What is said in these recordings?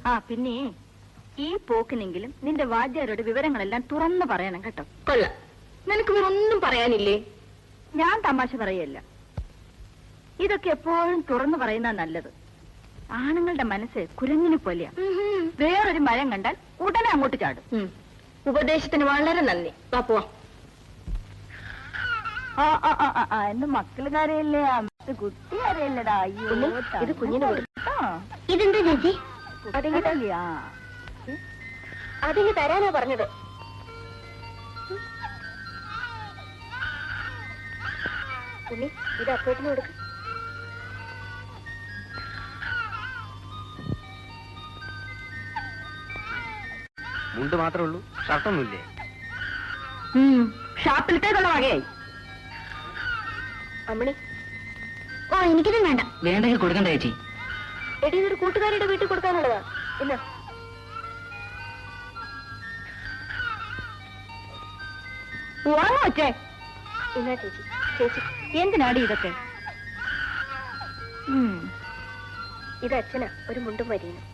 ആ പിന്നെ ഈ പോക്കിനെങ്കിലും നിന്റെ വാദ്യാരോട് വിവരങ്ങളെല്ലാം തുറന്നു പറയണം കേട്ടോ. കൊള്ളാം. നിനക്ക് വേറൊന്നും പറയാനില്ലേ? ഞാൻ തമാശ പറയല്ല, ഇതൊക്കെ എപ്പോഴും തുറന്നു പറയുന്ന നല്ലത്. ആണുങ്ങളുടെ മനസ്സ് കുരങ്ങിനെ പോലെയാ. വേറൊരു മരം കണ്ടാൽ ഉടനെ അങ്ങോട്ട് ചാടും. ഉപദേശത്തിന് വളരെ നന്ദി. പോവാ. എന്റെ മക്കള് കരയല്ലേ, കുട്ടി കരയല്ലടാ. അയ്യോ, ഇത് കുഞ്ഞിന് ഇതെന്താ ചേച്ചി? അതിന് തരാനാ പറഞ്ഞത്. ഉണ്ണി, ഇത് അപ്പേട്ടിന് കൊടുക്ക. മുണ്ട് മാത്രമേ ഉള്ളൂ, ഷർട്ടൊന്നുമില്ലേ? ഷാപ്പിലത്തേക്കുള്ള വകയായി. അമ്മണി, ഓ എനിക്കിതും വേണ്ട. വേണ്ടെങ്കിൽ കൊടുക്കണ്ട ചേച്ചി. എടി, ഇതൊരു കൂട്ടുകാരിയുടെ വീട്ടിൽ കൊടുക്കാനുള്ളതാ. ഇന്ന് ഉറങ്ങ വെച്ചേ. ഇന്നാ ചേച്ചി. ചേച്ചി എന്തിനാടി ഇതൊക്കെ? ഇത് അച്ഛനാ, ഒരു മുണ്ടും വരികയും.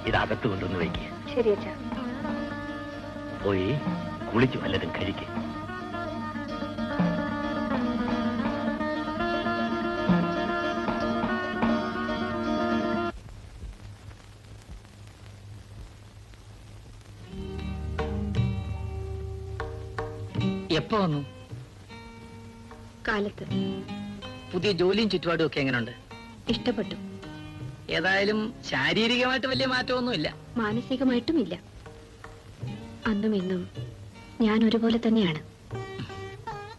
ഇതകത്ത് കൊണ്ടുവന്ന് വയ്ക്കുക. ശരി അച്ഛാ. പോയി കുളിച്ച് വല്ലതും കഴിക്കുക. എപ്പോ വന്നു? കാലത്ത്. പുതിയ ജോലിയും ചുറ്റുപാടും ഒക്കെ എങ്ങനെയുണ്ട്? ഇഷ്ടപ്പെട്ടു. ഏതായാലും ശാരീരികമായിട്ട് വലിയ മാറ്റമൊന്നുമില്ല. മാനസികമായിട്ടും ഇല്ല. അന്നും ഇന്നും ഞാൻ ഒരുപോലെ തന്നെയാണ്.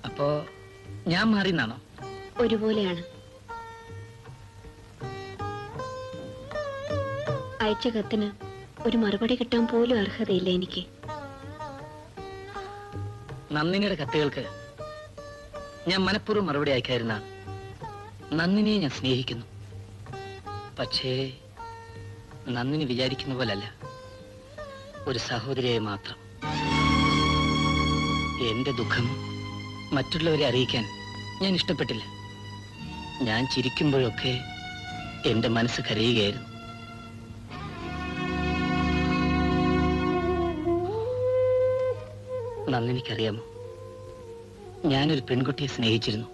അപ്പോ ഞാൻ മാറിയെന്നാണോ? ഒരുപോലെയാണ്. അയച്ച കത്തിന് ഒരു മറുപടി കിട്ടാൻ പോലും അർഹതയില്ല എനിക്ക്. നന്ദിനിയുടെ കത്തുകൾക്ക് ഞാൻ മനഃപൂർവ്വം മറുപടി അയക്കായിരുന്ന നന്ദിനിയെ ഞാൻ സ്നേഹിക്കുന്നു. പക്ഷേ നന്ദിനി വിചാരിക്കുന്ന പോലല്ല, ഒരു സഹോദരിയെ മാത്രം. എന്റെ ദുഃഖം മറ്റുള്ളവരെ അറിയിക്കാൻ ഞാൻ ഇഷ്ടപ്പെട്ടില്ല. ഞാൻ ചിരിക്കുമ്പോഴൊക്കെ എന്റെ മനസ്സ് കരയുകയായിരുന്നു. നന്ദിനിക്കറിയാമോ, ഞാനൊരു പെൺകുട്ടിയെ സ്നേഹിച്ചിരുന്നു.